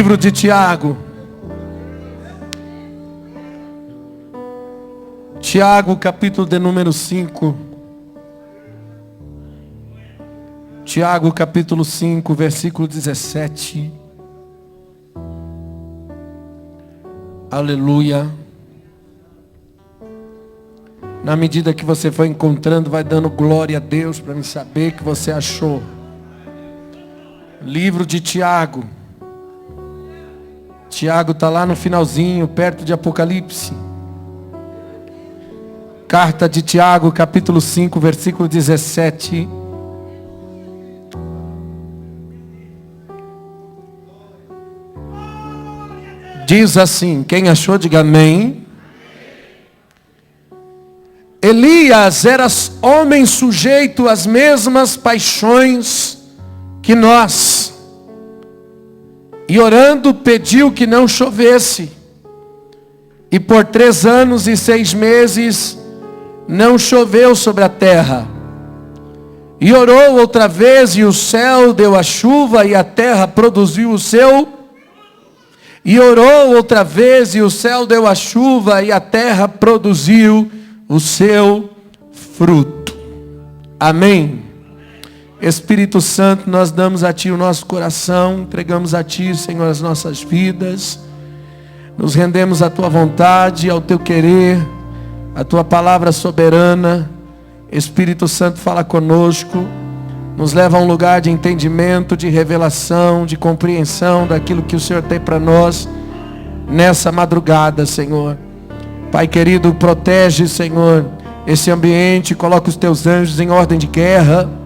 Livro de Tiago. Tiago, capítulo de número 5. Tiago, capítulo 5, versículo 17. Aleluia. Na medida que você for encontrando, vai dando glória a Deus para me saber que você achou. Livro de Tiago. Tiago está lá no finalzinho, perto de Apocalipse. Carta de Tiago, capítulo 5, versículo 17. Diz assim, quem achou, diga amém. Elias era homem sujeito às mesmas paixões que nós. E orando pediu que não chovesse. E por 3 anos e 6 meses não choveu sobre a terra. E orou outra vez e o céu deu a chuva e a terra produziu o seu. E orou outra vez e o céu deu a chuva e a terra produziu o seu fruto. Amém. Espírito Santo, nós damos a Ti o nosso coração, entregamos a Ti, Senhor, as nossas vidas. Nos rendemos à Tua vontade, ao Teu querer, à Tua palavra soberana. Espírito Santo, fala conosco. Nos leva a um lugar de entendimento, de revelação, de compreensão daquilo que o Senhor tem para nós nessa madrugada, Senhor. Pai querido, protege, Senhor, esse ambiente, coloca os Teus anjos em ordem de guerra,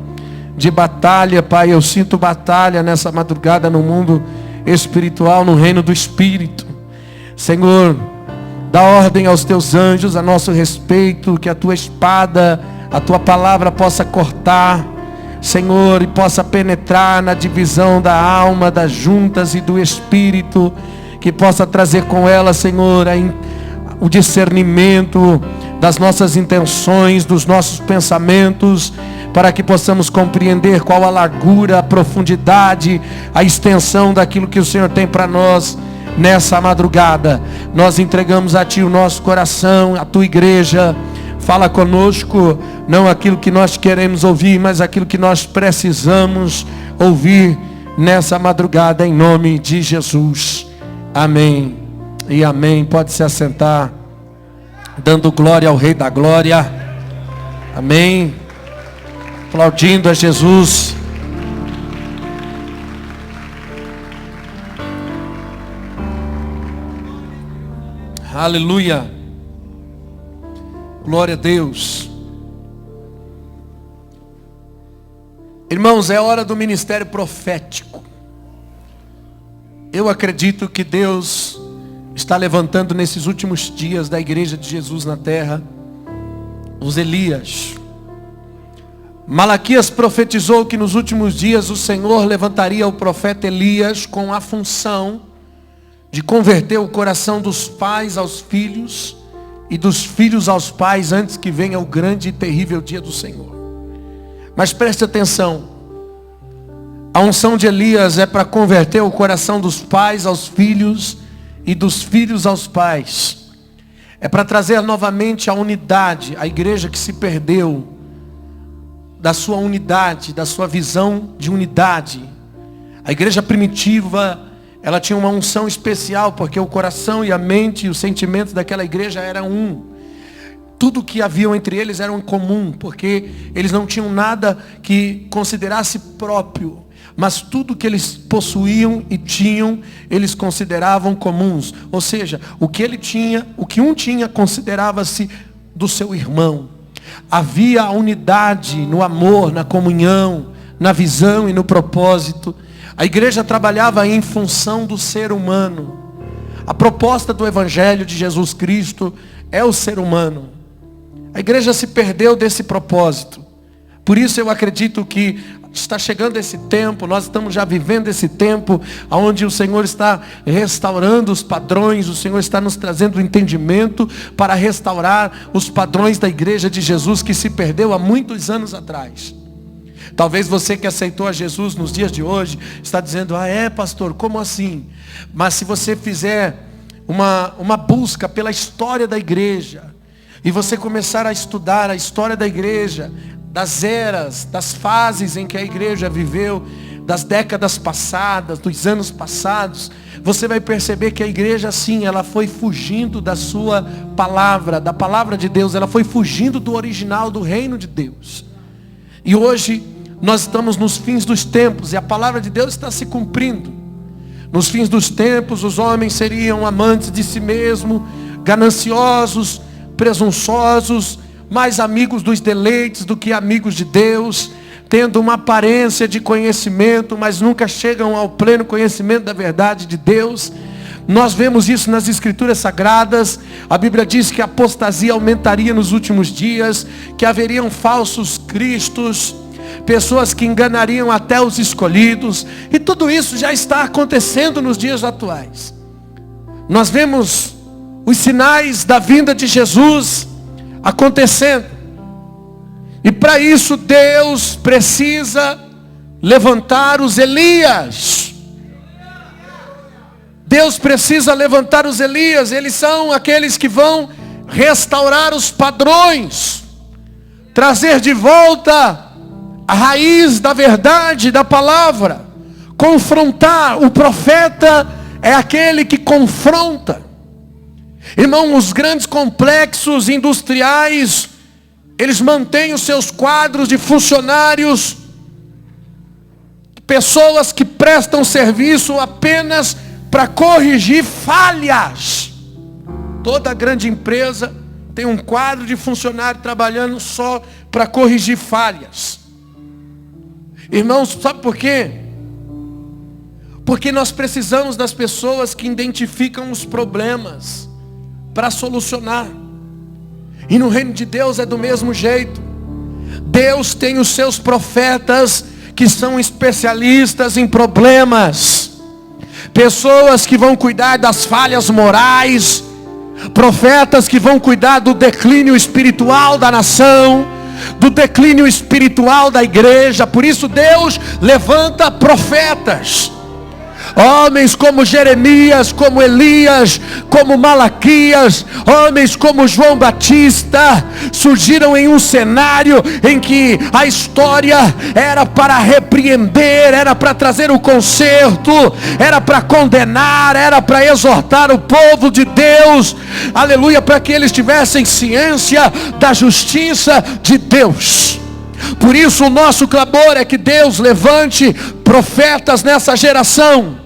de batalha, Pai. Eu sinto batalha nessa madrugada no mundo espiritual, no reino do Espírito. Senhor, dá ordem aos Teus anjos a nosso respeito, que a Tua espada, a Tua palavra possa cortar, Senhor, e possa penetrar na divisão da alma, das juntas e do Espírito, que possa trazer com ela, Senhor, o discernimento das nossas intenções, dos nossos pensamentos, para que possamos compreender qual a largura, a profundidade, a extensão daquilo que o Senhor tem para nós nessa madrugada. Nós entregamos a Ti o nosso coração, a Tua igreja. Fala conosco, não aquilo que nós queremos ouvir, mas aquilo que nós precisamos ouvir nessa madrugada, em nome de Jesus. Amém e amém. Pode se assentar, dando glória ao Rei da Glória. Amém. Aplaudindo a Jesus. Aleluia. Glória a Deus. Irmãos, é hora do ministério profético. Eu acredito que Deus está levantando nesses últimos dias da igreja de Jesus na terra os Elias. Malaquias profetizou que nos últimos dias o Senhor levantaria o profeta Elias com a função de converter o coração dos pais aos filhos e dos filhos aos pais antes que venha o grande e terrível dia do Senhor. Mas preste atenção, a unção de Elias é para converter o coração dos pais aos filhos e dos filhos aos pais. É para trazer novamente a unidade, a igreja que se perdeu da sua unidade, da sua visão de unidade. A igreja primitiva, ela tinha uma unção especial, porque o coração e a mente e os sentimentos daquela igreja eram um. Tudo que haviam entre eles era em comum, porque eles não tinham nada que considerasse próprio, mas tudo que eles possuíam e tinham, eles consideravam comuns. Ou seja, o que ele tinha, o que um tinha, considerava-se do seu irmão. Havia a unidade no amor, na comunhão, na visão e no propósito. A igreja trabalhava em função do ser humano. A proposta do Evangelho de Jesus Cristo é o ser humano. A igreja se perdeu desse propósito. Por isso eu acredito que está chegando esse tempo, nós estamos já vivendo esse tempo, onde o Senhor está restaurando os padrões, o Senhor está nos trazendo entendimento para restaurar os padrões da igreja de Jesus que se perdeu há muitos anos atrás. Talvez você que aceitou a Jesus nos dias de hoje está dizendo: ah, é, pastor, como assim? Mas se você fizer uma busca pela história da igreja, e você começar a estudar a história da igreja, das eras, das fases em que a igreja viveu, das décadas passadas, dos anos passados, você vai perceber que a igreja, sim, ela foi fugindo da sua palavra, da palavra de Deus, ela foi fugindo do original, do reino de Deus. E hoje nós estamos nos fins dos tempos, e a palavra de Deus está se cumprindo. Nos fins dos tempos, os homens seriam amantes de si mesmo, gananciosos, presunçosos, mais amigos dos deleites do que amigos de Deus, tendo uma aparência de conhecimento, mas nunca chegam ao pleno conhecimento da verdade de Deus. Nós vemos isso nas Escrituras Sagradas. A Bíblia diz que a apostasia aumentaria nos últimos dias, que haveriam falsos cristos, pessoas que enganariam até os escolhidos, e tudo isso já está acontecendo nos dias atuais. Nós vemos os sinais da vinda de Jesus acontecendo, e para isso Deus precisa levantar os Elias. Deus precisa levantar os Elias. Eles são aqueles que vão restaurar os padrões, trazer de volta a raiz da verdade, da palavra, confrontar. O profeta é aquele que confronta. Irmão, os grandes complexos industriais, eles mantêm os seus quadros de funcionários, pessoas que prestam serviço apenas para corrigir falhas. Toda grande empresa tem um quadro de funcionário trabalhando só para corrigir falhas. Irmãos, sabe por quê? Porque nós precisamos das pessoas que identificam os problemas para solucionar. E no reino de Deus é do mesmo jeito. Deus tem os seus profetas que são especialistas em problemas, pessoas que vão cuidar das falhas morais, profetas que vão cuidar do declínio espiritual da nação, do declínio espiritual da igreja. Por isso Deus levanta profetas, homens como Jeremias, como Elias, como Malaquias, homens como João Batista, surgiram em um cenário em que a história era para repreender, era para trazer o conserto, era para condenar, era para exortar o povo de Deus, aleluia, para que eles tivessem ciência da justiça de Deus. Por isso o nosso clamor é que Deus levante profetas nessa geração,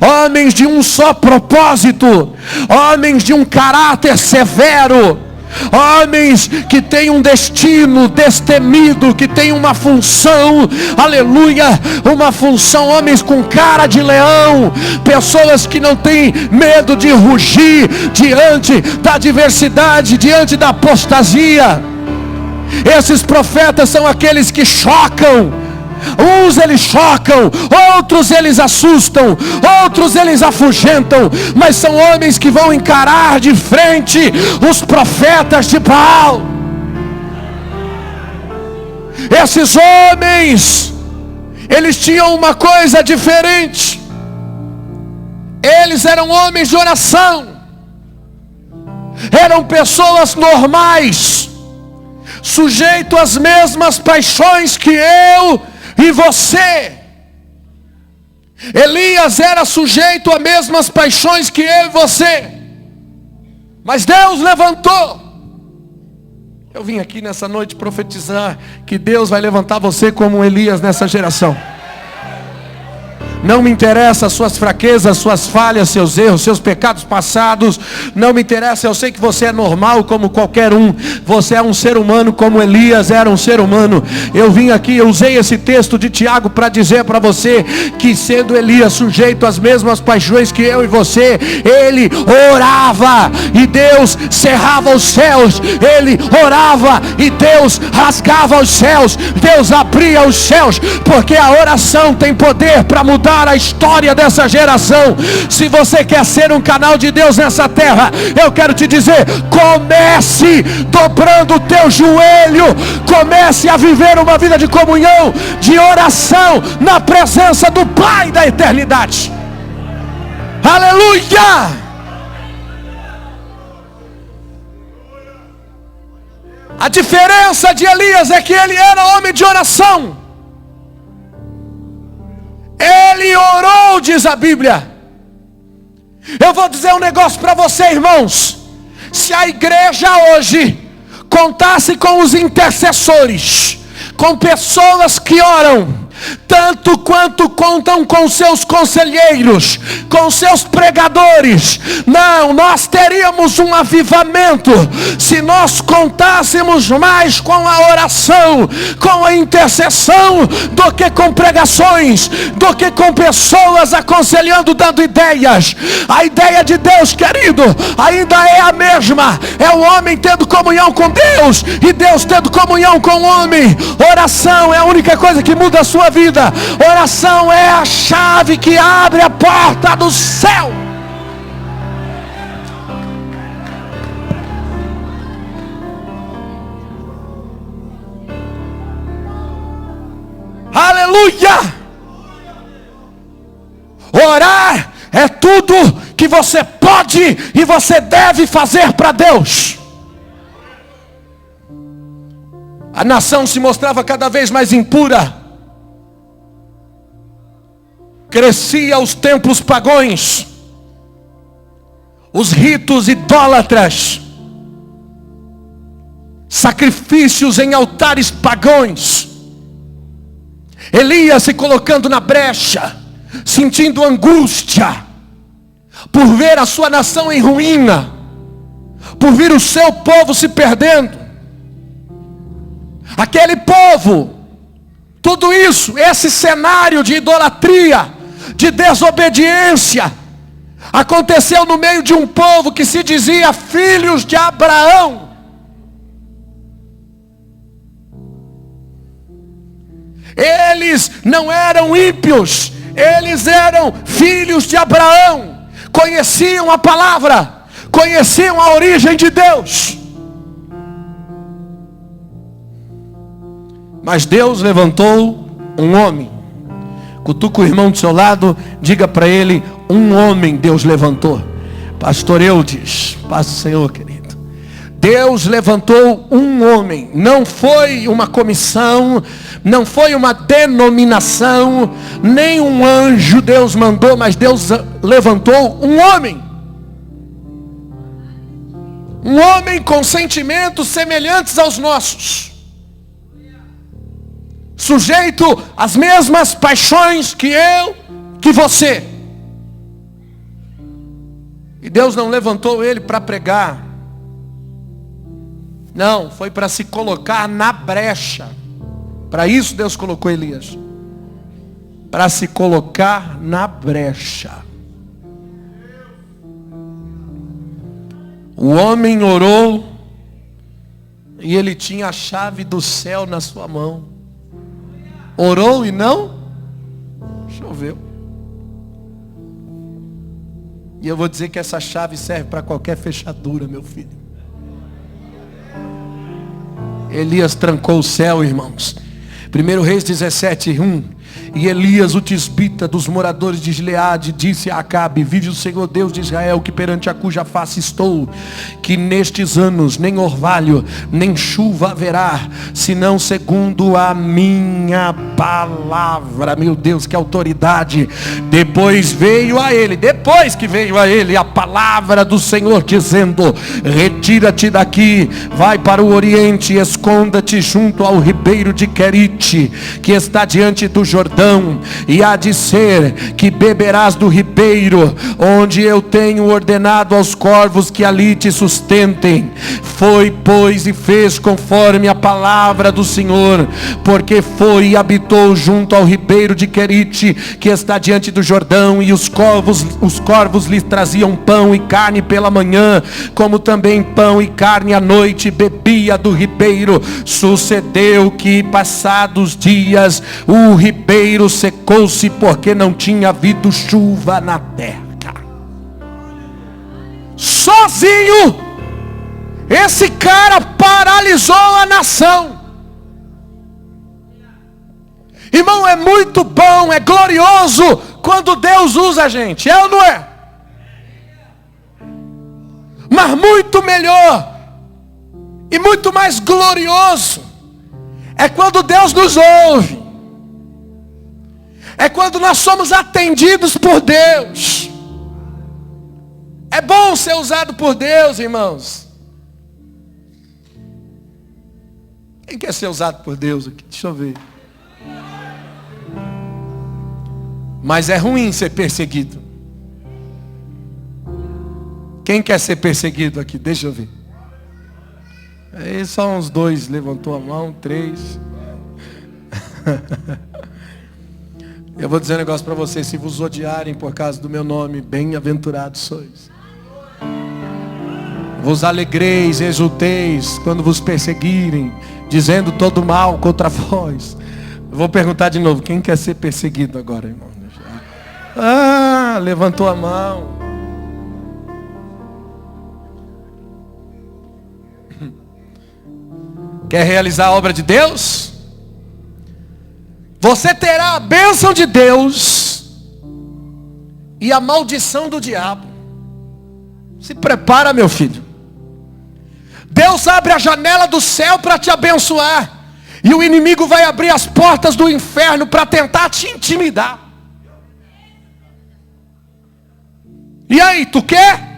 homens de um só propósito, homens de um caráter severo, homens que têm um destino destemido, que têm uma função, aleluia, uma função, homens com cara de leão, pessoas que não têm medo de rugir diante da adversidade, diante da apostasia. Esses profetas são aqueles que chocam. Uns eles chocam, outros eles assustam, outros eles afugentam, mas são homens que vão encarar de frente os profetas de Baal. Esses homens, eles tinham uma coisa diferente. Eles eram homens de oração, eram pessoas normais, sujeitos às mesmas paixões que eu e você. Elias era sujeito às mesmas paixões que eu e você, mas Deus levantou. Eu vim aqui nessa noite profetizar que Deus vai levantar você como Elias nessa geração. Não me interessa as suas fraquezas, suas falhas, seus erros, seus pecados passados. Não me interessa, eu sei que você é normal como qualquer um. Você é um ser humano como Elias era um ser humano. Eu vim aqui, eu usei esse texto de Tiago para dizer para você que, sendo Elias sujeito às mesmas paixões que eu e você, ele orava e Deus cerrava os céus. Ele orava e Deus rasgava os céus. Deus abria os céus, porque a oração tem poder para mudar mudar a história dessa geração. Se você quer ser um canal de Deus nessa terra, eu quero te dizer, comece dobrando o teu joelho, comece a viver uma vida de comunhão, de oração, na presença do Pai da eternidade. Aleluia! A diferença de Elias é que ele era homem de oração. Ele orou, diz a Bíblia. Eu vou dizer um negócio para você, irmãos. Se a igreja hoje contasse com os intercessores, com pessoas que oram, tanto quanto contam com seus conselheiros, com seus pregadores, não, nós teríamos um avivamento se nós contássemos mais com a oração, com a intercessão, do que com pregações, do que com pessoas aconselhando, dando ideias. A ideia de Deus, querido, ainda é a mesma, é o homem tendo comunhão com Deus, e Deus tendo comunhão com o homem. Oração é a única coisa que muda a sua vida. Oração é a chave que abre a porta do céu. Aleluia! Orar é tudo que você pode e você deve fazer para Deus. A nação se mostrava cada vez mais impura. Crescia os templos pagãos, os ritos idólatras, sacrifícios em altares pagãos. Elias se colocando na brecha, sentindo angústia, por ver a sua nação em ruína, por ver o seu povo se perdendo. Aquele povo, tudo isso, esse cenário de idolatria, de desobediência, aconteceu no meio de um povo que se dizia filhos de Abraão. Eles não eram ímpios, eles eram filhos de Abraão, conheciam a palavra, conheciam a origem de Deus. Mas Deus levantou um homem. Cutuca o irmão do seu lado, diga para ele, um homem Deus levantou. Pastor Eudes, paz do Senhor, querido. Deus levantou um homem. Não foi uma comissão, não foi uma denominação, nem um anjo Deus mandou, mas Deus levantou um homem. Um homem com sentimentos semelhantes aos nossos, sujeito às mesmas paixões que eu, que você. E Deus não levantou ele para pregar. Não, foi para se colocar na brecha. Para isso Deus colocou Elias. Para se colocar na brecha. O homem orou e ele tinha a chave do céu na sua mão. Orou e não choveu. E eu vou dizer que essa chave serve para qualquer fechadura, meu filho. Elias trancou o céu, irmãos. 1 Reis 17:1. E Elias, o tisbita dos moradores de Gileade, disse a Acabe: vive o Senhor Deus de Israel, que perante a cuja face estou, que nestes anos nem orvalho, nem chuva haverá, senão segundo a minha palavra. Meu Deus, que autoridade. Depois que veio a ele a palavra do Senhor, dizendo: retira-te daqui, vai para o oriente, esconda-te junto ao ribeiro de Querite, que está diante do Jordão, e há de ser que beberás do ribeiro, onde eu tenho ordenado aos corvos que ali te sustentem. Foi, pois, e fez conforme a palavra do Senhor, porque foi e habitou junto ao ribeiro de Querite, que está diante do Jordão, e os corvos lhe traziam pão e carne pela manhã, como também pão e carne à noite, bebia do ribeiro. Sucedeu que, passados dias, o ribeiro secou-se, porque não tinha havido chuva na terra. Sozinho, esse cara paralisou a nação. Irmão, é muito bom, é glorioso quando Deus usa a gente, é ou não é? Mas muito melhor e muito mais glorioso é quando Deus nos ouve, é quando nós somos atendidos por Deus. É bom ser usado por Deus, irmãos. Quem quer ser usado por Deus aqui? Deixa eu ver. Mas é ruim ser perseguido. Quem quer ser perseguido aqui? Deixa eu ver. Aí só uns 2 levantou a mão, 3. Eu vou dizer um negócio para vocês: se vos odiarem por causa do meu nome, bem-aventurados sois. Vos alegreis, exulteis quando vos perseguirem, dizendo todo mal contra vós. Eu vou perguntar de novo: quem quer ser perseguido agora, irmão? Levantou a mão. Quer realizar a obra de Deus? Você terá a bênção de Deus e a maldição do diabo. Se prepara, meu filho. Deus abre a janela do céu para te abençoar, e o inimigo vai abrir as portas do inferno para tentar te intimidar. E aí, tu quer?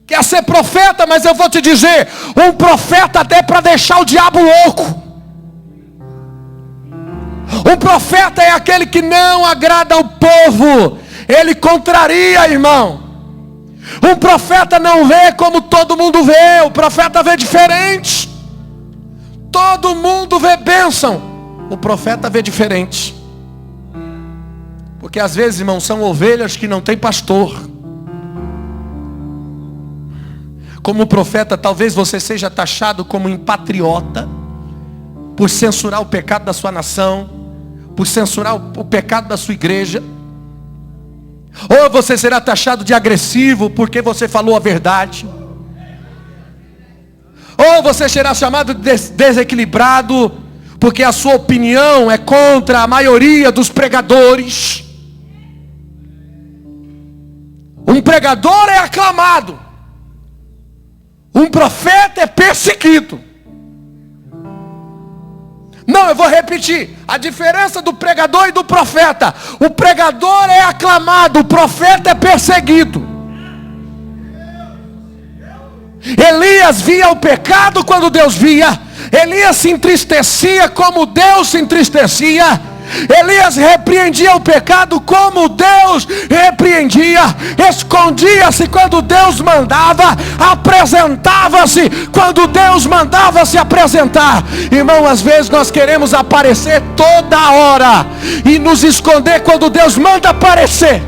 Quer ser profeta? Mas eu vou te dizer, um profeta até para deixar o diabo louco. Um profeta é aquele que não agrada ao povo, ele contraria, irmão. Um profeta não vê como todo mundo vê, o profeta vê diferente. Todo mundo vê bênção, o profeta vê diferente. Porque às vezes, irmão, são ovelhas que não tem pastor. Como profeta, talvez você seja taxado como impatriota, por censurar o pecado da sua nação, por censurar o pecado da sua igreja. Ou você será taxado de agressivo porque você falou a verdade. Ou você será chamado de desequilibrado porque a sua opinião é contra a maioria dos pregadores. Um pregador é aclamado, um profeta é perseguido. Não, eu vou repetir. A diferença do pregador e do profeta: o pregador é aclamado, o profeta é perseguido. Elias via o pecado quando Deus via. Elias se entristecia como Deus se entristecia. Elias repreendia o pecado como Deus repreendia. Escondia-se quando Deus mandava. Apresentava-se quando Deus mandava se apresentar. Irmão, às vezes nós queremos aparecer toda hora e nos esconder quando Deus manda aparecer.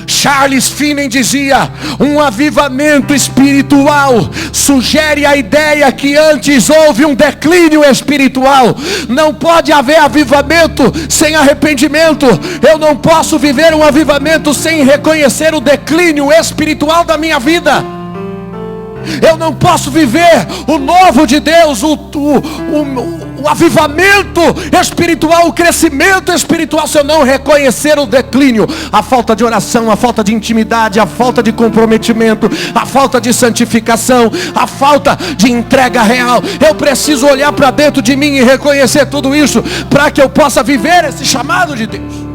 Charles Finney dizia: um avivamento espiritual sugere a ideia que antes houve um declínio espiritual. Não pode haver avivamento sem arrependimento. Eu não posso viver um avivamento sem reconhecer o declínio espiritual da minha vida. Eu não posso viver o novo de Deus, o avivamento espiritual, o crescimento espiritual, se eu não reconhecer o declínio, a falta de oração, a falta de intimidade, a falta de comprometimento, a falta de santificação, a falta de entrega real. Eu preciso olhar para dentro de mim e reconhecer tudo isso, para que eu possa viver esse chamado de Deus.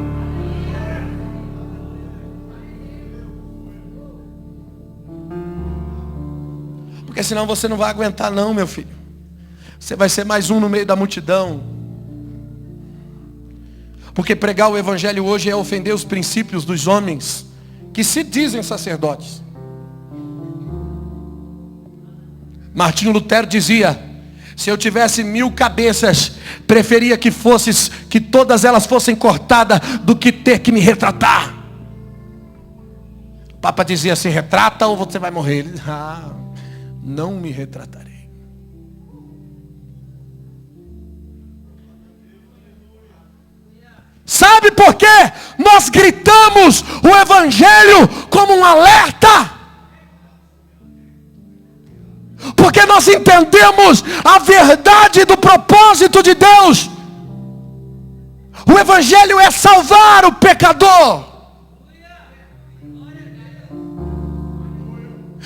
Porque senão você não vai aguentar não, meu filho. Você vai ser mais um no meio da multidão. Porque pregar o evangelho hoje é ofender os princípios dos homens que se dizem sacerdotes. Martinho Lutero dizia: se eu tivesse 1000 cabeças, preferia que todas elas fossem cortadas do que ter que me retratar. O Papa dizia: se retrata ou você vai morrer. Ele dizia: não me retratarei. Sabe por quê? Nós gritamos o evangelho como um alerta. Porque nós entendemos a verdade do propósito de Deus. O evangelho é salvar o pecador.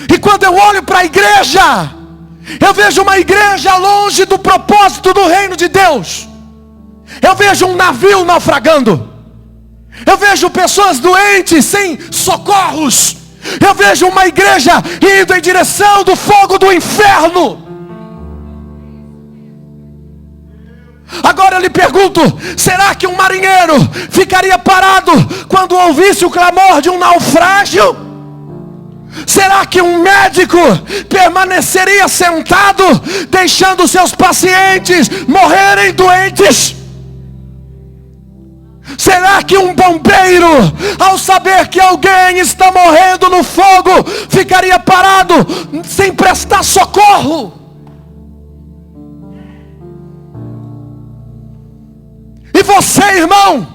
E quando eu olho para a igreja, eu vejo uma igreja longe do propósito do reino de Deus. Eu vejo um navio naufragando. Eu vejo pessoas doentes sem socorros. Eu vejo uma igreja indo em direção do fogo do inferno. Agora eu lhe pergunto: será que um marinheiro ficaria parado quando ouvisse o clamor de um naufrágio? Será que um médico permaneceria sentado, deixando seus pacientes morrerem doentes? Será que um bombeiro, ao saber que alguém está morrendo no fogo, ficaria parado sem prestar socorro? E você, irmão,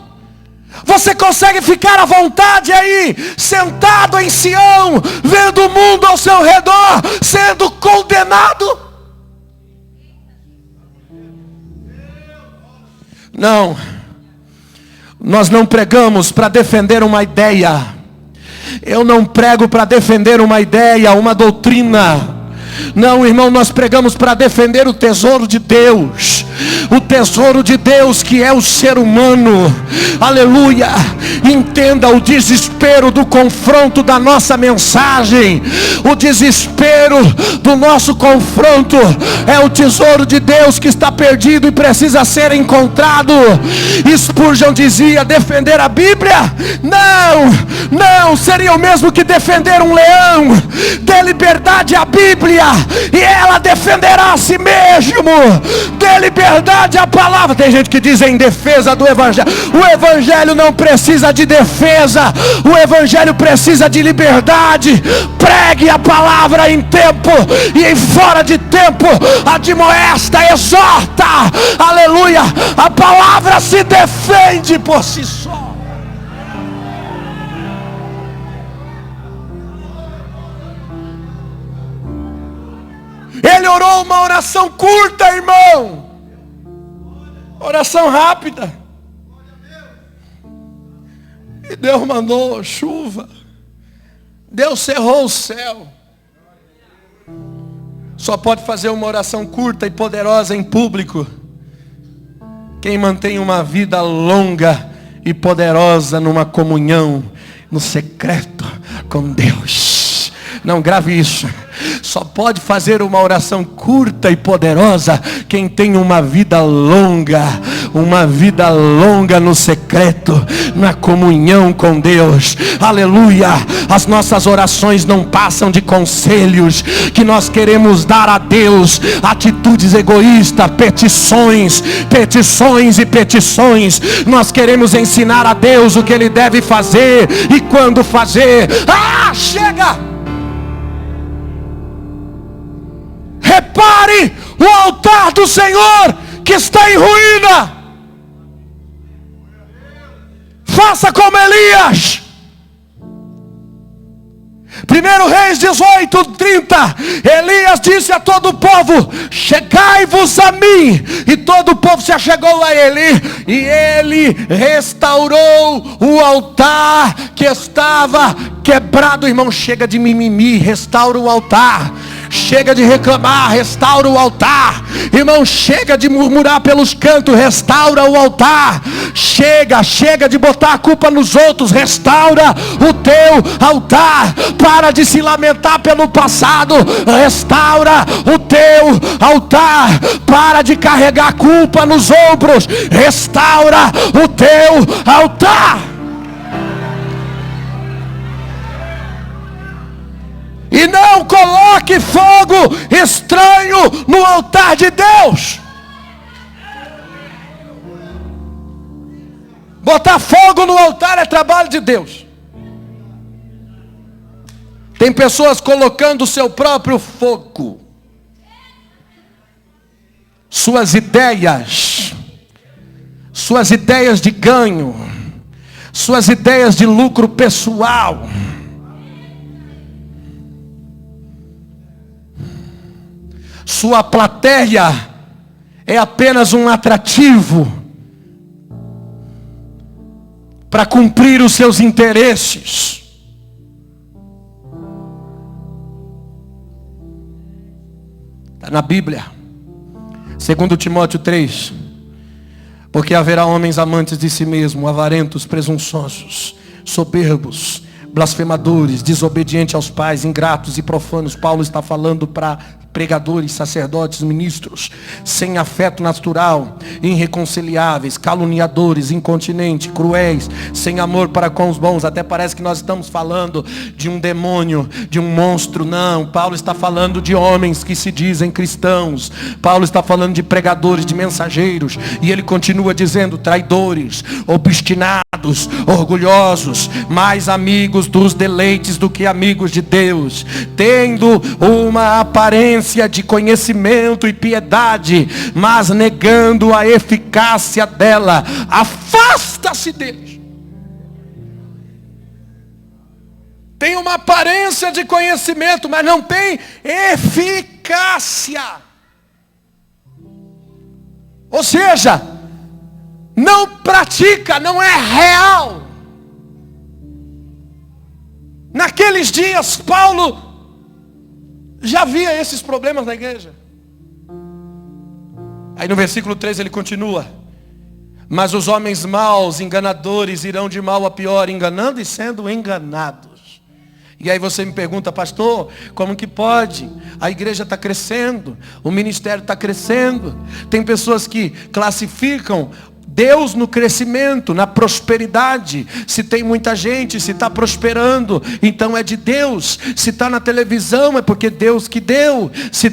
você consegue ficar à vontade aí, sentado em Sião, vendo o mundo ao seu redor sendo condenado? Não. Nós não pregamos para defender uma ideia. Eu não prego para defender uma ideia, uma doutrina. Não, irmão, nós pregamos para defender o tesouro de Deus. O tesouro de Deus que é o ser humano. Aleluia. Entenda o desespero do confronto da nossa mensagem. O desespero do nosso confronto é o tesouro de Deus que está perdido e precisa ser encontrado. Spurgeon dizia: defender a Bíblia? Não, seria o mesmo que defender um leão. Dê liberdade à Bíblia e ela defenderá a si mesmo. Dê liberdade à palavra. Tem gente que diz em defesa do evangelho. O evangelho não precisa de defesa. O evangelho precisa de liberdade. Pregue a palavra em tempo e em fora de tempo. Admoesta, exorta. Aleluia. A palavra se defende por si só. Ele orou uma oração curta, irmão. Oração rápida. E Deus mandou chuva. Deus cerrou o céu. Só pode fazer uma oração curta e poderosa em público quem mantém uma vida longa e poderosa numa comunhão, no secreto com Deus. Não, grave isso. Só pode fazer uma oração curta e poderosa quem tem uma vida longa no secreto, na comunhão com Deus. Aleluia. As nossas orações não passam de conselhos que nós queremos dar a Deus, atitudes egoístas, petições e petições. Nós queremos ensinar a Deus o que Ele deve fazer e quando fazer. Chega! Repare o altar do Senhor que está em ruína. Faça como Elias. 1 Reis 18:30. Elias disse a todo o povo: chegai-vos a mim. E todo o povo se achegou a ele. E ele restaurou o altar que estava quebrado. Irmão, chega de mimimi. Restaura o altar. chega de reclamar, restaura o altar. Irmão, chega de murmurar pelos cantos, restaura o altar. Chega de botar a culpa nos outros, restaura o teu altar. Para de se lamentar pelo passado, restaura o teu altar. Para de carregar a culpa nos ombros, restaura o teu altar. E não coloque fogo estranho no altar de Deus. Botar fogo no altar é trabalho de Deus. Tem pessoas colocando o seu próprio fogo. Suas ideias de ganho, suas ideias de lucro pessoal. Sua plateia é apenas um atrativo para cumprir os seus interesses. Está na Bíblia, 2 Timóteo 3. Porque haverá homens amantes de si mesmo, avarentos, presunçosos, soberbos, blasfemadores, desobedientes aos pais, ingratos e profanos. Paulo está falando para pregadores, sacerdotes, ministros, sem afeto natural, irreconciliáveis, caluniadores, incontinentes, cruéis, sem amor para com os bons. Até parece que nós estamos falando de um demônio, de um monstro. Não, Paulo está falando de homens que se dizem cristãos. Paulo está falando de pregadores, de mensageiros. E ele continua dizendo: traidores, obstinados, orgulhosos, mais amigos dos deleites do que amigos de Deus, tendo uma aparência de conhecimento e piedade, mas negando a eficácia dela. Afasta-se deles. Tem uma aparência de conhecimento, mas não tem eficácia. Ou seja, não pratica, não é real. Naqueles dias, Paulo já via esses problemas na igreja. Aí no versículo 3 ele continua: mas os homens maus, enganadores, irão de mal a pior, enganando e sendo enganados. E aí você me pergunta: pastor, como que pode? A igreja está crescendo, o ministério está crescendo. Tem pessoas que classificam Deus no crescimento, na prosperidade. Se tem muita gente, se está prosperando, então é de Deus. Se está na televisão, é porque Deus que deu. Se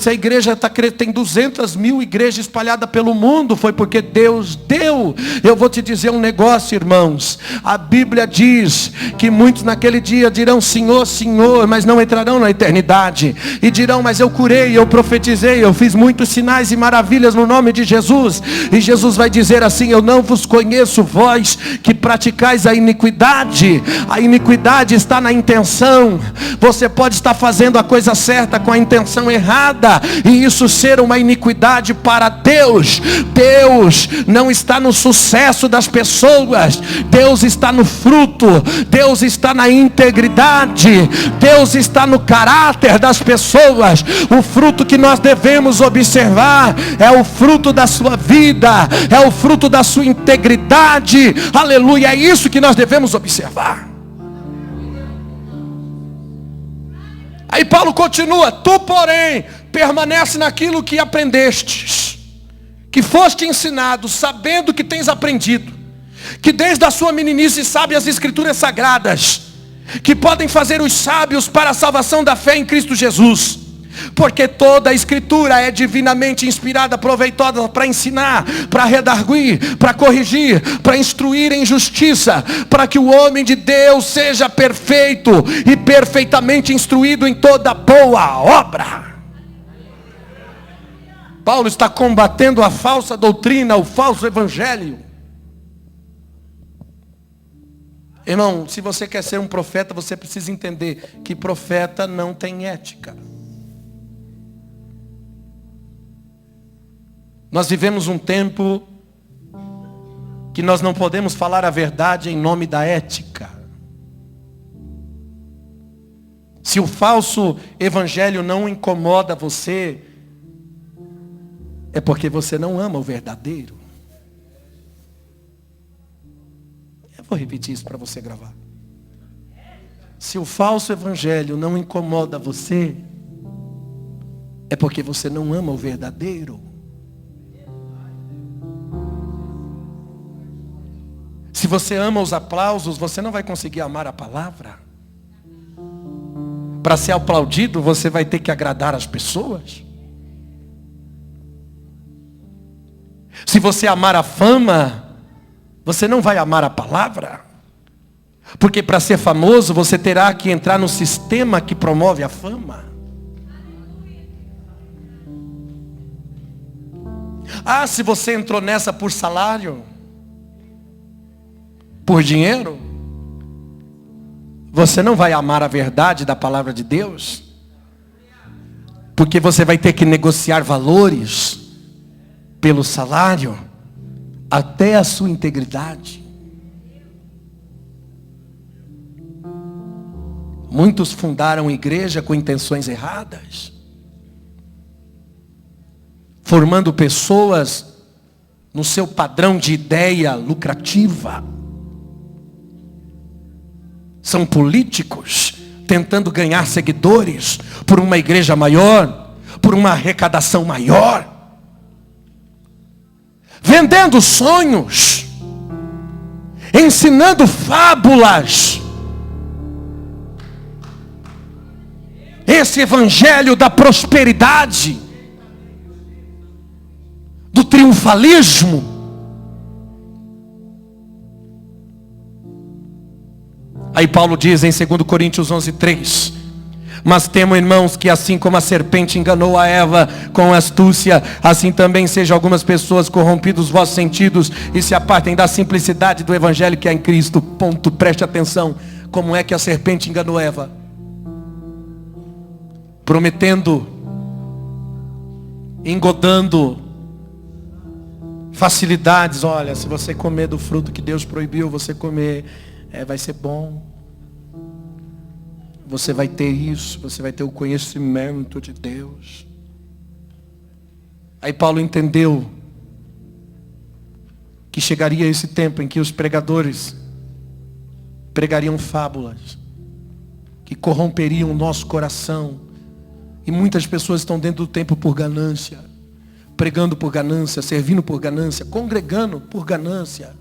a igreja tem 200 mil igrejas espalhadas pelo mundo, foi porque Deus deu. Eu vou te dizer um negócio, irmãos. A Bíblia diz que muitos naquele dia dirão: Senhor, Senhor, mas não entrarão na eternidade. E dirão: mas eu curei, eu profetizei, eu fiz muitos sinais e maravilhas no nome de Jesus. E Jesus vai dizer assim: eu não vos conheço, vós que praticais a iniquidade. A iniquidade está na intenção. Você pode estar fazendo a coisa certa com a intenção errada, e isso ser uma iniquidade para Deus. Deus não está no sucesso das pessoas, Deus está no fruto, Deus está na integridade, Deus está no caráter das pessoas. O fruto que nós devemos observar é o fruto da sua vida, é o fruto da sua integridade. Aleluia, é isso que nós devemos observar. Aí Paulo continua: tu, porém, permanece naquilo que aprendestes, que foste ensinado, sabendo que tens aprendido, que desde a sua meninice sabe as escrituras sagradas, que podem fazer os sábios para a salvação da fé em Cristo Jesus. Porque toda a escritura é divinamente inspirada, proveitosa para ensinar, para redarguir, para corrigir, para instruir em justiça, para que o homem de Deus seja perfeito e perfeitamente instruído em toda boa obra. Paulo está combatendo a falsa doutrina, o falso evangelho. Irmão, se você quer ser um profeta, você precisa entender que profeta não tem ética. Nós vivemos um tempo que nós não podemos falar a verdade em nome da ética. Se o falso evangelho não incomoda você, é porque você não ama o verdadeiro. Eu vou repetir isso para você gravar. Se o falso evangelho não incomoda você, é porque você não ama o verdadeiro. Se você ama os aplausos, você não vai conseguir amar a palavra. Para ser aplaudido, você vai ter que agradar as pessoas. Se você amar a fama, você não vai amar a palavra. Porque para ser famoso, você terá que entrar no sistema que promove a fama. Ah, se você entrou nessa por salário, por dinheiro, você não vai amar a verdade da palavra de Deus. Porque você vai ter que negociar valores pelo salário, até a sua integridade. Muitos fundaram igreja com intenções erradas, formando pessoas no seu padrão de ideia lucrativa. São políticos tentando ganhar seguidores por uma igreja maior, por uma arrecadação maior, vendendo sonhos, ensinando fábulas. Esse evangelho da prosperidade, do triunfalismo. Aí Paulo diz em 2 Coríntios 11:3: mas temo, irmãos, que assim como a serpente enganou a Eva com astúcia, assim também sejam algumas pessoas corrompidos os vossos sentidos e se apartem da simplicidade do evangelho que é em Cristo. Ponto, preste atenção. Como é que a serpente enganou Eva? Prometendo, engodando facilidades. Olha, se você comer do fruto que Deus proibiu você comer, vai ser bom. Você vai ter isso, você vai ter o conhecimento de Deus. Aí Paulo entendeu que chegaria esse tempo em que os pregadores pregariam fábulas que corromperiam o nosso coração. E muitas pessoas estão dentro do templo por ganância, pregando por ganância, servindo por ganância, congregando por ganância.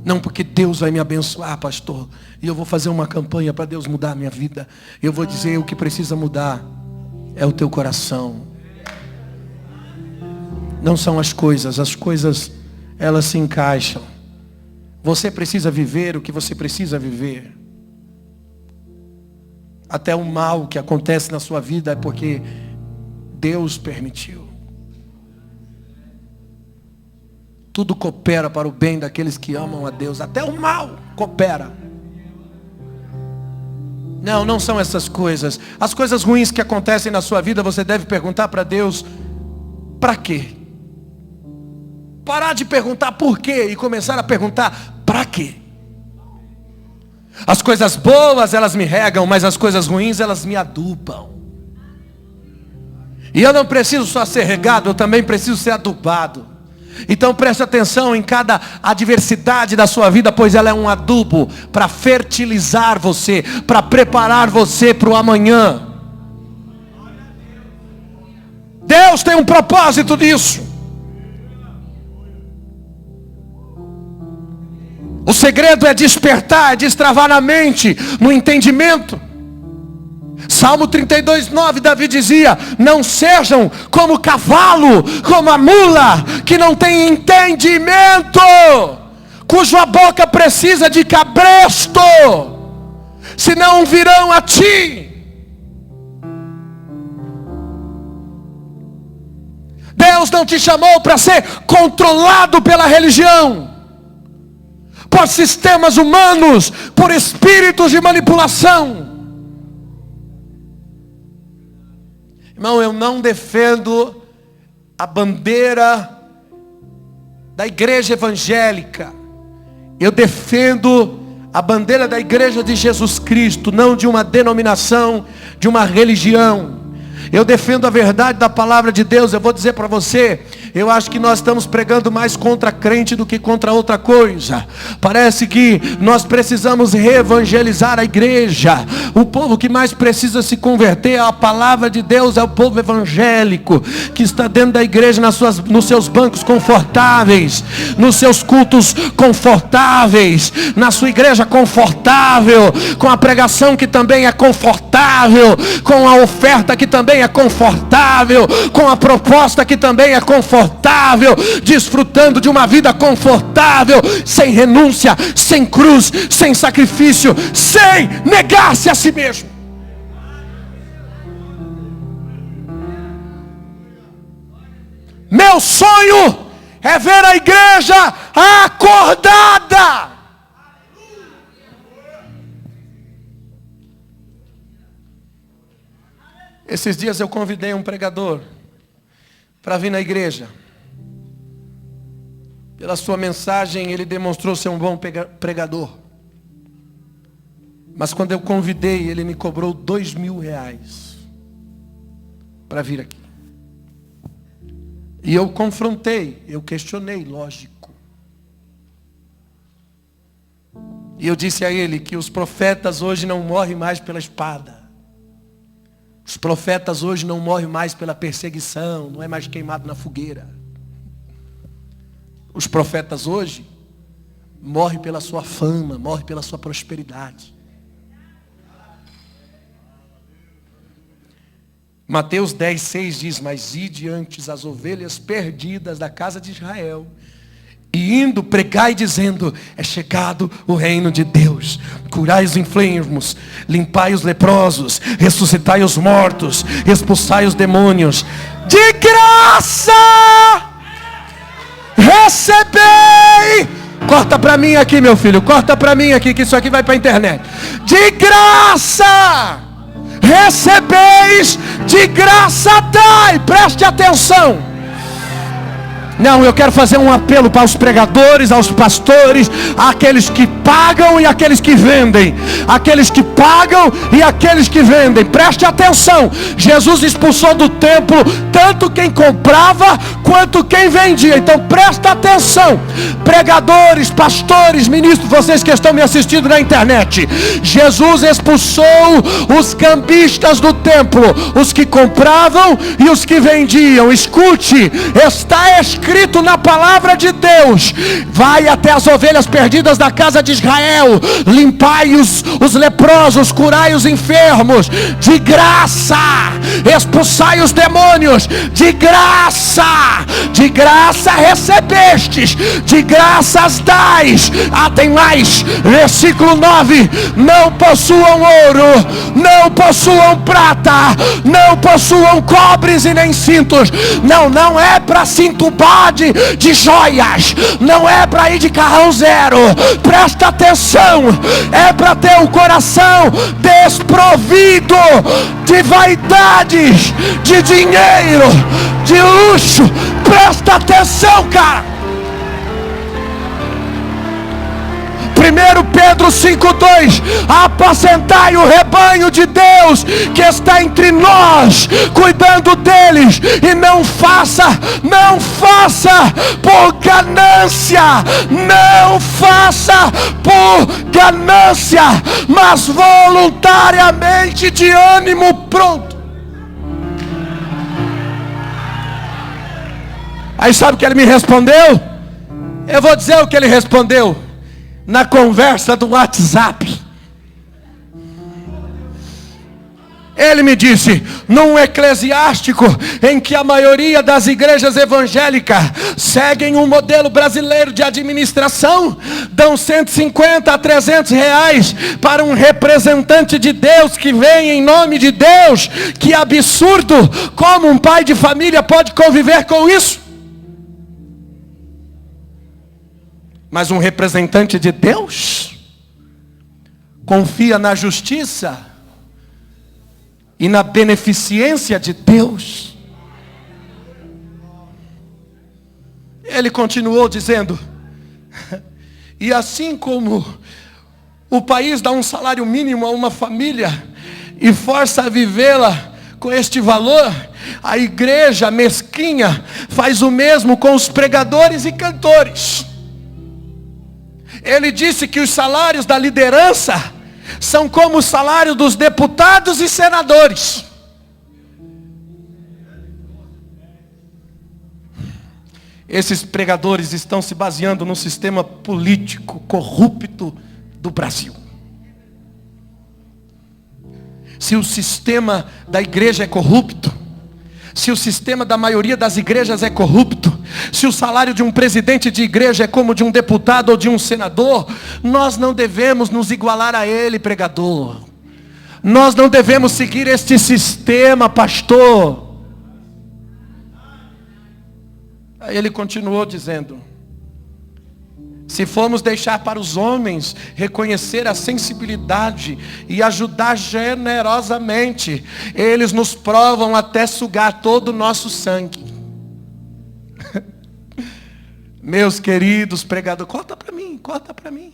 Não, porque Deus vai me abençoar, pastor, e eu vou fazer uma campanha para Deus mudar a minha vida. Eu vou dizer, o que precisa mudar é o teu coração. Não são as coisas elas se encaixam. Você precisa viver o que você precisa viver. Até o mal que acontece na sua vida é porque Deus permitiu. Tudo coopera para o bem daqueles que amam a Deus. Até o mal coopera. Não são essas coisas. As coisas ruins que acontecem na sua vida, você deve perguntar para Deus, para quê? Parar de perguntar por quê e começar a perguntar, para quê? As coisas boas, elas me regam, mas as coisas ruins, elas me adubam. E eu não preciso só ser regado, eu também preciso ser adubado. Então preste atenção em cada adversidade da sua vida, pois ela é um adubo para fertilizar você, para preparar você para o amanhã. Deus tem um propósito nisso. O segredo é despertar, é destravar na mente, no entendimento. Salmo 32:9, Davi dizia, não sejam como o cavalo, como a mula, que não tem entendimento, cuja boca precisa de cabresto, senão virão a ti. Deus não te chamou para ser controlado pela religião, por sistemas humanos, por espíritos de manipulação. Irmão, eu não defendo a bandeira da igreja evangélica. Eu defendo a bandeira da igreja de Jesus Cristo, não de uma denominação, de uma religião. Eu defendo a verdade da palavra de Deus. Eu vou dizer para você, eu acho que nós estamos pregando mais contra crente do que contra outra coisa. Parece que nós precisamos reevangelizar a igreja. O povo que mais precisa se converter à palavra de Deus é o povo evangélico, que está dentro da igreja nos seus bancos confortáveis, nos seus cultos confortáveis, na sua igreja confortável, com a pregação que também é confortável, com a oferta que também é confortável, com a proposta que também é confortável, desfrutando de uma vida confortável, sem renúncia, sem cruz, sem sacrifício, sem negar-se a si mesmo. Meu sonho é ver a igreja acordada. Esses dias eu convidei um pregador para vir na igreja. Pela sua mensagem ele demonstrou ser um bom pregador. Mas quando eu convidei, ele me cobrou R$2.000 para vir aqui. E eu confrontei, eu questionei, lógico. E eu disse a ele que os profetas hoje não morrem mais pela espada. Os profetas hoje não morrem mais pela perseguição, não é mais queimado na fogueira. Os profetas hoje morrem pela sua fama, morrem pela sua prosperidade. Mateus 10:6 diz: mas ide antes as ovelhas perdidas da casa de Israel, e indo pregai dizendo: é chegado o reino de Deus. Curai os enfermos, limpai os leprosos, ressuscitai os mortos, expulsai os demônios. De graça recebei. Corta para mim aqui, meu filho. Corta para mim aqui, que isso aqui vai para a internet. De graça recebeis, de graça dai. Preste atenção. Não, eu quero fazer um apelo para os pregadores, aos pastores, àqueles que pagam e àqueles que vendem. Aqueles que pagam e aqueles que vendem. Preste atenção. Jesus expulsou do templo tanto quem comprava quanto quem vendia. Então presta atenção. Pregadores, pastores, ministros, vocês que estão me assistindo na internet. Jesus expulsou os cambistas do templo, os que compravam e os que vendiam. Escute, está escrito na palavra de Deus: vai até as ovelhas perdidas da casa de Israel, limpai os leprosos, curai os enfermos, de graça, expulsai os demônios, de graça recebestes, de graças dais. Tem mais, versículo 9: não possuam ouro, não possuam prata, não possuam cobres e nem cintos. Não é para se entubar de joias, não é para ir de carrão zero. Presta atenção, é para ter o coração desprovido de vaidades, de dinheiro, de luxo. Presta atenção, cara. 1 Pedro 5:2: apacentai o rebanho de Deus que está entre nós, cuidando deles, e não faça por ganância, não faça por ganância, mas voluntariamente, de ânimo pronto. Aí sabe o que ele me respondeu? Eu vou dizer o que ele respondeu na conversa do WhatsApp. Ele me disse: num eclesiástico em que a maioria das igrejas evangélicas seguem um modelo brasileiro de administração, dão 150 a 300 reais para um representante de Deus que vem em nome de Deus. Que absurdo! Como um pai de família pode conviver com isso? Mas um representante de Deus confia na justiça e na beneficência de Deus. Ele continuou dizendo: e assim como o país dá um salário mínimo a uma família e força a vivê-la com este valor, a igreja mesquinha faz o mesmo com os pregadores e cantores. Ele disse que os salários da liderança são como o salário dos deputados e senadores. Esses pregadores estão se baseando no sistema político corrupto do Brasil. Se o sistema da igreja é corrupto, se o sistema da maioria das igrejas é corrupto, se o salário de um presidente de igreja é como de um deputado ou de um senador, nós não devemos nos igualar a ele, pregador. Nós não devemos seguir este sistema, pastor. Aí ele continuou dizendo: se formos deixar para os homens reconhecer a sensibilidade e ajudar generosamente, eles nos provam até sugar todo o nosso sangue. Meus queridos pregadores, corta para mim, corta para mim.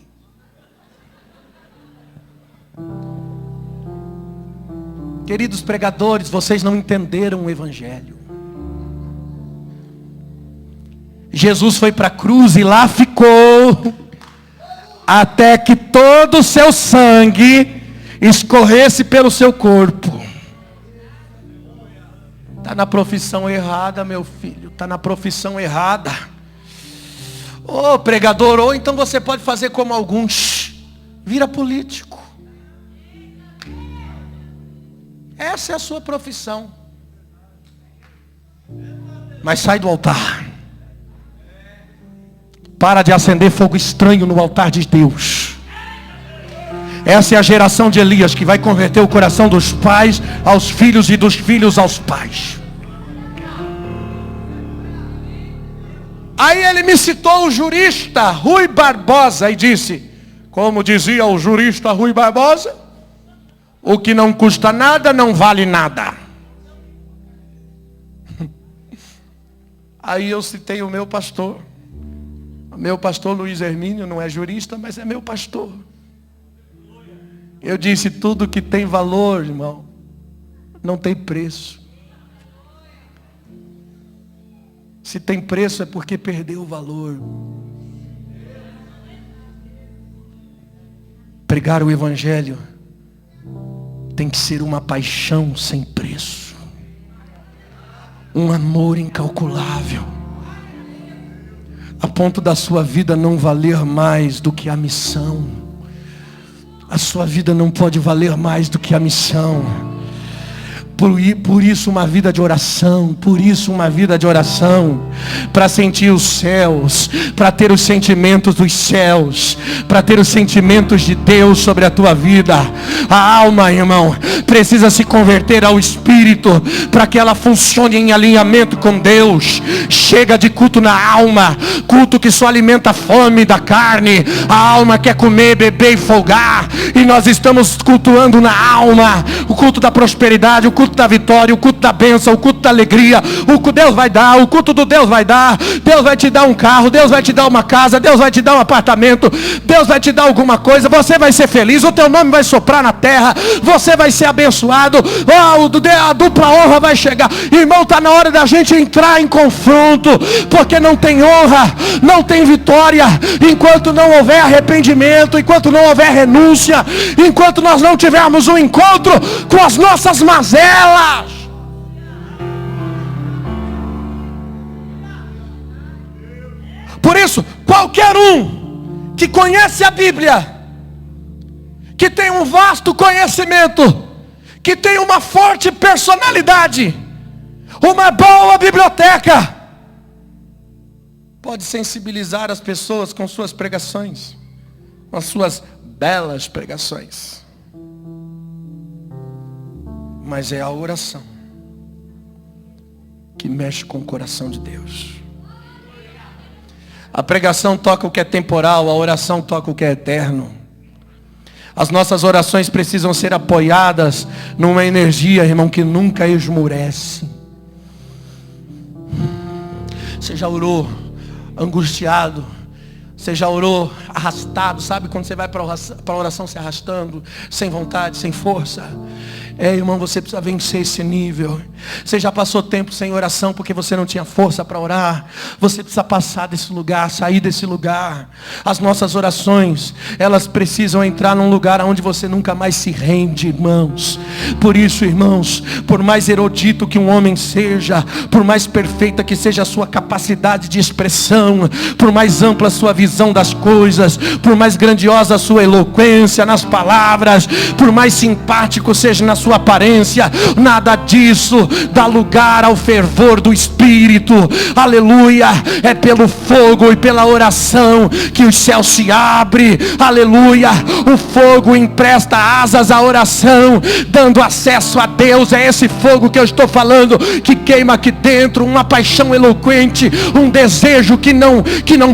Queridos pregadores, vocês não entenderam o evangelho. Jesus foi para a cruz e lá ficou até que todo o seu sangue escorresse pelo seu corpo. Está na profissão errada, meu filho. Está na profissão errada. Ô pregador, ou então você pode fazer como alguns, vira político. Essa é a sua profissão. Mas sai do altar. Para de acender fogo estranho no altar de Deus. Essa é a geração de Elias que vai converter o coração dos pais aos filhos e dos filhos aos pais. Aí ele me citou o jurista Rui Barbosa e disse, como dizia o jurista Rui Barbosa, o que não custa nada não vale nada. Aí eu citei o meu pastor. Meu pastor Luiz Hermínio não é jurista, mas é meu pastor. Eu disse, tudo que tem valor, irmão, não tem preço. Se tem preço é porque perdeu o valor. Pregar o evangelho tem que ser uma paixão sem preço. Um amor incalculável. A ponto da sua vida não valer mais do que a missão. A sua vida não pode valer mais do que a missão. Por isso uma vida de oração, por isso uma vida de oração, para sentir os céus, para ter os sentimentos dos céus, para ter os sentimentos de Deus sobre a tua vida. A alma, irmão, precisa se converter ao Espírito, para que ela funcione em alinhamento com Deus. Chega de culto na alma, culto que só alimenta a fome da carne. A alma quer comer, beber e folgar, e nós estamos cultuando na alma, o culto da prosperidade, o culto da vitória, o culto da bênção, o culto da alegria. O que Deus vai dar, o culto do Deus vai dar. Deus vai te dar um carro, Deus vai te dar uma casa, Deus vai te dar um apartamento, Deus vai te dar alguma coisa. Você vai ser feliz, o teu nome vai soprar na terra, você vai ser abençoado. A dupla honra vai chegar. Irmão, está na hora da gente entrar em confronto, porque não tem honra, não tem vitória, enquanto não houver arrependimento, enquanto não houver renúncia, enquanto nós não tivermos um encontro com as nossas mazelas. Por isso, qualquer um que conhece a Bíblia, que tem um vasto conhecimento, que tem uma forte personalidade, uma boa biblioteca, pode sensibilizar as pessoas com suas pregações, com as suas belas pregações. Mas é a oração que mexe com o coração de Deus. A pregação toca o que é temporal, a oração toca o que é eterno. As nossas orações precisam ser apoiadas numa energia, irmão, que nunca esmorece. Você já orou angustiado, Você já orou arrastado? Sabe quando você vai para a oração se arrastando, sem vontade, sem força? Irmão, você precisa vencer esse nível. Você já passou tempo sem oração porque você não tinha força para orar. Você precisa passar desse lugar, sair desse lugar. As nossas orações, elas precisam entrar num lugar onde você nunca mais se rende, irmãos. Por isso, irmãos, por mais erudito que um homem seja, por mais perfeita que seja a sua capacidade de expressão, por mais ampla a sua visão das coisas, por mais grandiosa a sua eloquência nas palavras, por mais simpático seja na sua aparência, nada disso dá lugar ao fervor do Espírito. Aleluia. É pelo fogo e pela oração que os céus se abrem. Aleluia. O fogo empresta asas à oração, dando acesso a Deus. É esse fogo que eu estou falando, que queima aqui dentro, uma paixão eloquente, um desejo que não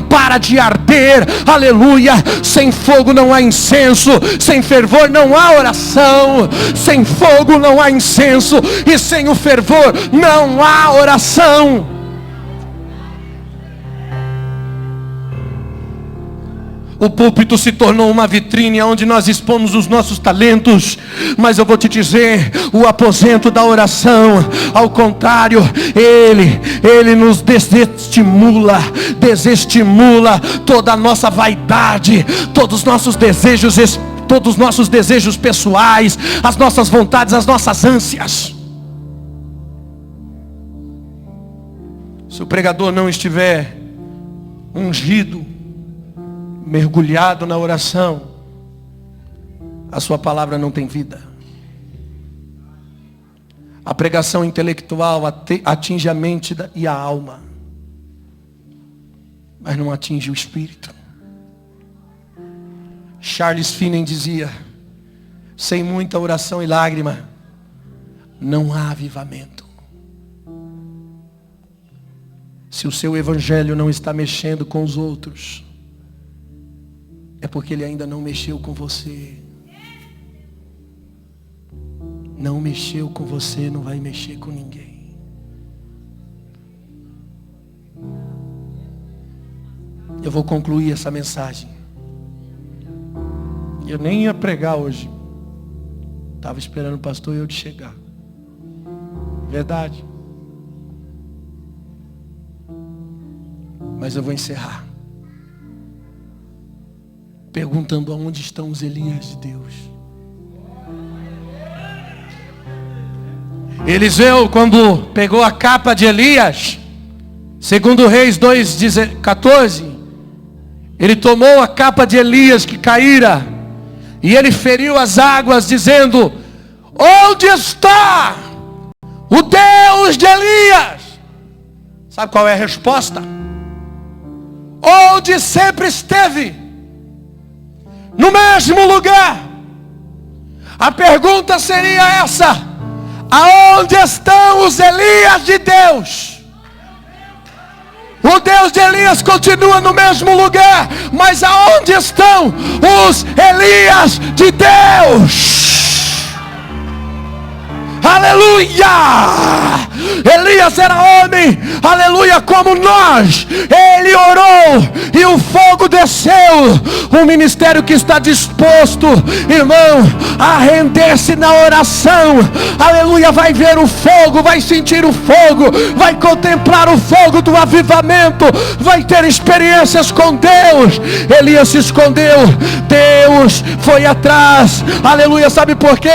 para de arder. Aleluia. Sem fogo não há incenso, sem fervor não há oração, sem fogo não há incenso, e sem o fervor não há oração. O púlpito se tornou uma vitrine onde nós expomos os nossos talentos, mas eu vou te dizer, o aposento da oração, ao contrário, ele nos desestimula toda a nossa vaidade, todos os nossos desejos pessoais, as nossas vontades, as nossas ânsias. Se o pregador não estiver ungido, mergulhado na oração, a sua palavra não tem vida. A pregação intelectual atinge a mente e a alma, mas não atinge o espírito. Charles Finney dizia: sem muita oração e lágrima, não há avivamento. Se o seu evangelho não está mexendo com os outros, é porque ele ainda não mexeu com você. Não mexeu com você, não vai mexer com ninguém. Eu vou concluir essa mensagem. Eu nem ia pregar hoje. Estava esperando o pastor e eu de chegar. Verdade. Mas eu vou encerrar perguntando aonde estão os Elias de Deus. Eliseu, quando pegou a capa de Elias, segundo Reis 2:14, ele tomou a capa de Elias que caíra, e ele feriu as águas, dizendo: onde está o Deus de Elias? Sabe qual é a resposta? Onde sempre esteve, no mesmo lugar. A pergunta seria essa: aonde estão os Elias de Deus? O Deus de Elias continua no mesmo lugar, mas aonde estão os Elias de Deus? Aleluia! Elias era homem, aleluia, como nós. Ele orou e o fogo desceu. Um ministério que está disposto, irmão, a render-se na oração, aleluia, vai ver o fogo, vai sentir o fogo, vai contemplar o fogo do avivamento, vai ter experiências com Deus. Elias se escondeu, Deus foi atrás, aleluia. Sabe por quê?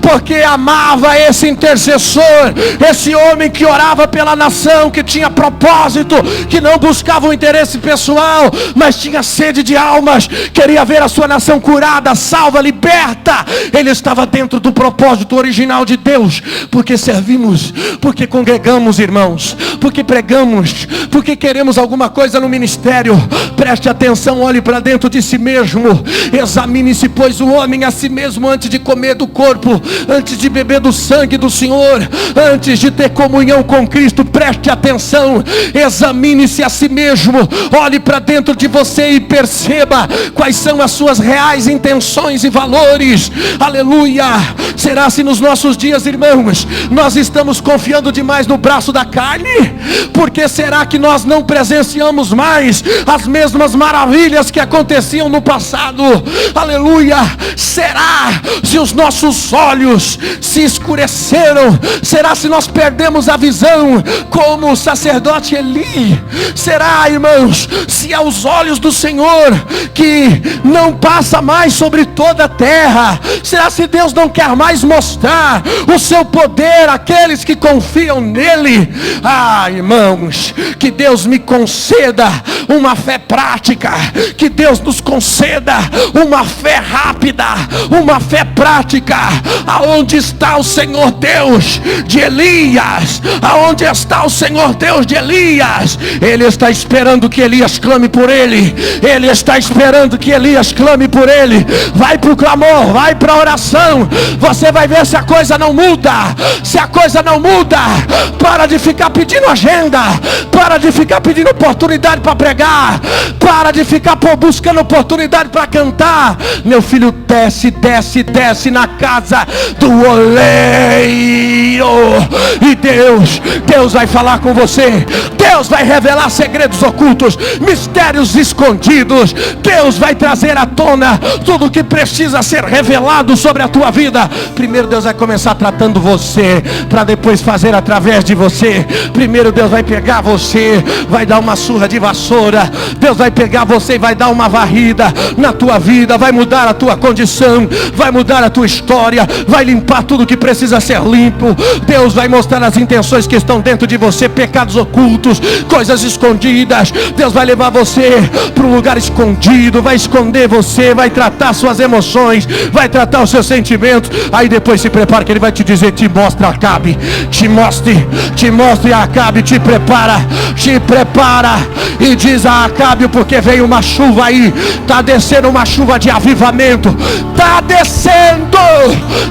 Porque amava esse intercessor, esse homem que orava pela nação, que tinha propósito, que não buscava o interesse pessoal, mas tinha sede de almas, queria ver a sua nação curada, salva, liberta. Ele estava dentro do propósito original de Deus, porque servimos, porque congregamos, irmãos, porque pregamos, porque queremos alguma coisa no ministério. Preste atenção, olhe para dentro de si mesmo, examine-se, pois, o homem a si mesmo antes de comer do corpo, antes de beber do sangue do Senhor, antes de ter comunhão com Cristo. Preste atenção, examine-se a si mesmo, olhe para dentro de você e perceba quais são as suas reais intenções e valores. Aleluia! Será se nos nossos dias, irmãos, nós estamos confiando demais no braço da carne? Porque será que nós não presenciamos mais as mesmas mesmas maravilhas que aconteciam no passado. Aleluia. Será se os nossos olhos se escureceram? Será se nós perdemos a visão como o sacerdote Eli? Será, irmãos, se aos olhos do Senhor que não passa mais sobre toda a terra? Será se Deus não quer mais mostrar o seu poder àqueles que confiam nele? Irmãos, que Deus me conceda uma fé prática, que Deus nos conceda uma fé rápida, uma fé prática. Aonde está o Senhor Deus de Elias? Aonde está o Senhor Deus de Elias? Ele está esperando que Elias clame por ele. Ele está esperando que Elias clame por ele. Vai para o clamor, vai para a oração. Você vai ver se a coisa não muda. Se a coisa não muda, para de ficar pedindo agenda, para de ficar pedindo oportunidade para pregar, para de ficar buscando oportunidade para cantar. Meu filho, desce na casa do oleiro, e Deus vai falar com você. Deus vai revelar segredos ocultos, mistérios escondidos. Deus vai trazer à tona tudo o que precisa ser revelado sobre a tua vida. Primeiro Deus vai começar tratando você, para depois fazer através de você. Primeiro Deus vai pegar você, vai dar uma surra de vassoura. Deus vai pegar você e vai dar uma varrida na tua vida, vai mudar a tua condição, vai mudar a tua história, vai limpar tudo que precisa ser limpo. Deus vai mostrar as intenções que estão dentro de você, pecados ocultos, coisas escondidas. Deus vai levar você para um lugar escondido, vai esconder você, vai tratar suas emoções, vai tratar os seus sentimentos. Aí depois se prepara que Ele vai te dizer: te mostra, Acabe, te mostre, Acabe, te prepara, e diz a Acabe, porque veio uma chuva aí, está descendo uma chuva de avivamento, está descendo,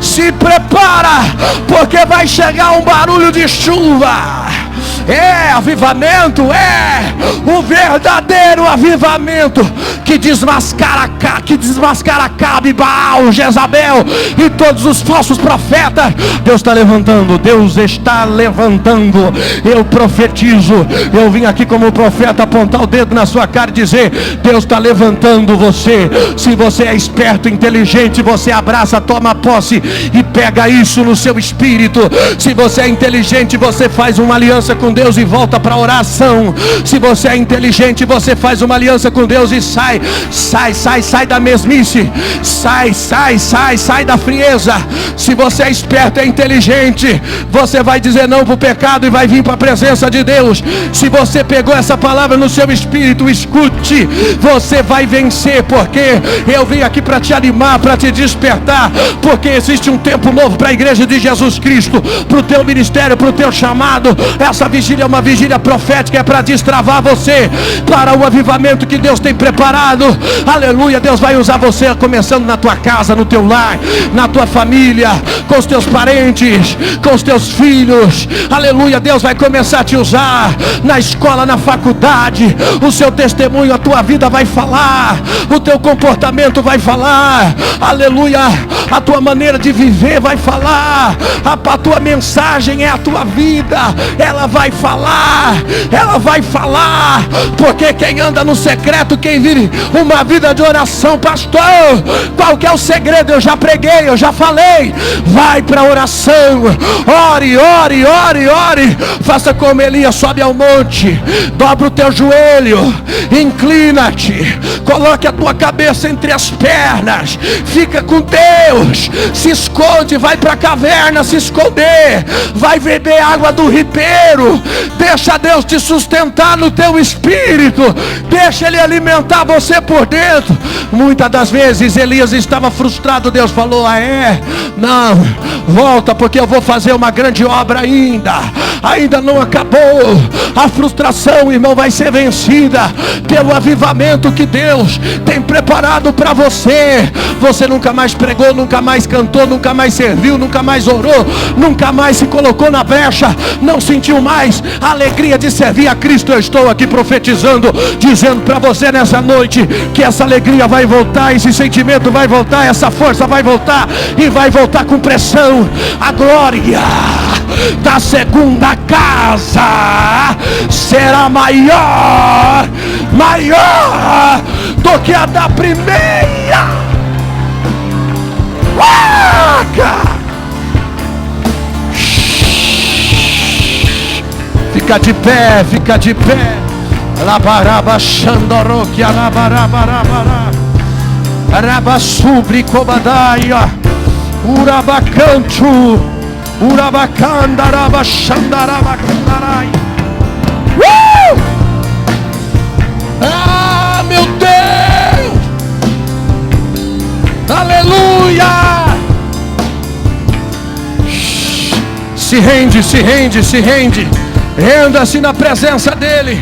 se prepara, porque vai chegar um barulho de chuva. Avivamento é o verdadeiro avivamento que desmascara Acabe, Baal, Jezabel e todos os falsos profetas. Deus está levantando. Eu profetizo. Eu vim aqui como profeta apontar o dedo na sua cara e dizer: Deus está levantando você. Se você é esperto, inteligente, você abraça, toma posse e pega isso no seu espírito. Se você é inteligente, você faz uma aliança com Deus e volta para a oração. Se você é inteligente, você faz uma aliança com Deus e sai da mesmice, sai da frieza. Se você é esperto, é inteligente, você vai dizer não para o pecado e vai vir para a presença de Deus. Se você pegou essa palavra no seu espírito, escute, você vai vencer, porque eu vim aqui para te animar, para te despertar, porque existe um tempo novo para a igreja de Jesus Cristo, para o teu ministério, para o teu chamado. Essa vigília é uma vigília profética, é para destravar você para o avivamento que Deus tem preparado. Aleluia. Deus vai usar você, começando na tua casa, no teu lar, na tua família, com os teus parentes, com os teus filhos. Aleluia. Deus vai começar a te usar na escola, na faculdade. O seu testemunho, a tua vida vai falar, o teu comportamento vai falar. Aleluia. A tua maneira de viver vai falar. A tua mensagem é a tua vida. Ela vai falar, porque quem anda no secreto, quem vive uma vida de oração, pastor, qual que é o segredo? Eu já preguei, eu já falei. Vai para a oração, ore, faça como Elias, sobe ao monte, dobra o teu joelho, inclina-te, coloque a tua cabeça entre as pernas, fica com Deus, se esconde, vai para a caverna se esconder, vai beber água do ribeiro, deixa Deus te sustentar no teu espírito, deixa Ele alimentar você por dentro. Muitas das vezes Elias estava frustrado. Deus falou: não, volta, porque eu vou fazer uma grande obra ainda não acabou. A frustração, irmão, vai ser vencida pelo avivamento que Deus tem preparado para você. Você nunca mais pregou, nunca mais cantou, nunca mais serviu, nunca mais orou, nunca mais se colocou na brecha, não sentiu mais a alegria de servir a Cristo. Eu estou aqui profetizando, dizendo para você nessa noite que essa alegria vai voltar, esse sentimento vai voltar, essa força vai voltar, e vai voltar com pressão. A glória da segunda casa será maior maior do que a da primeira. Fica de pé, fica de pé. Labaraba Xandoroque, Alabarabarabara, Arabasubri Cobadaia, Urabacantu, Urabacandaraba Xandarabacandarai. Ah, meu Deus! Aleluia! Se rende, se rende, se rende. Renda-se na presença dEle.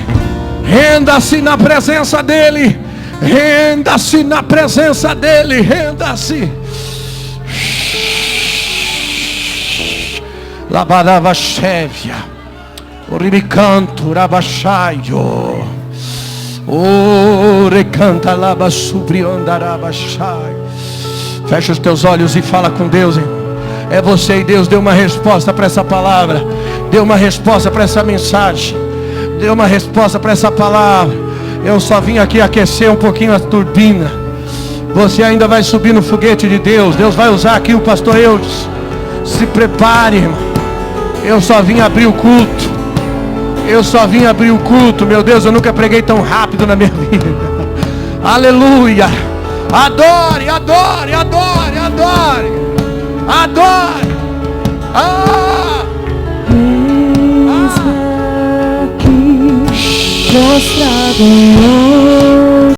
Renda-se na presença dEle. Renda-se na presença dEle. Renda-se. Labarava Xévia. Oribicanto, Rabachaio. O recanta laba subriandarabachai. Fecha os teus olhos e fala com Deus, hein? É você e Deus. Dê uma resposta para essa palavra. Dê uma resposta para essa mensagem. Dê uma resposta para essa palavra. Eu só vim aqui aquecer um pouquinho a turbina. Você ainda vai subir no foguete de Deus. Deus vai usar aqui o pastor Eudes. Se prepare, irmão. Eu só vim abrir o culto. Eu só vim abrir o culto. Meu Deus, eu nunca preguei tão rápido na minha vida. Aleluia. Adore, adore, adore, adore. Adore. Prostrado em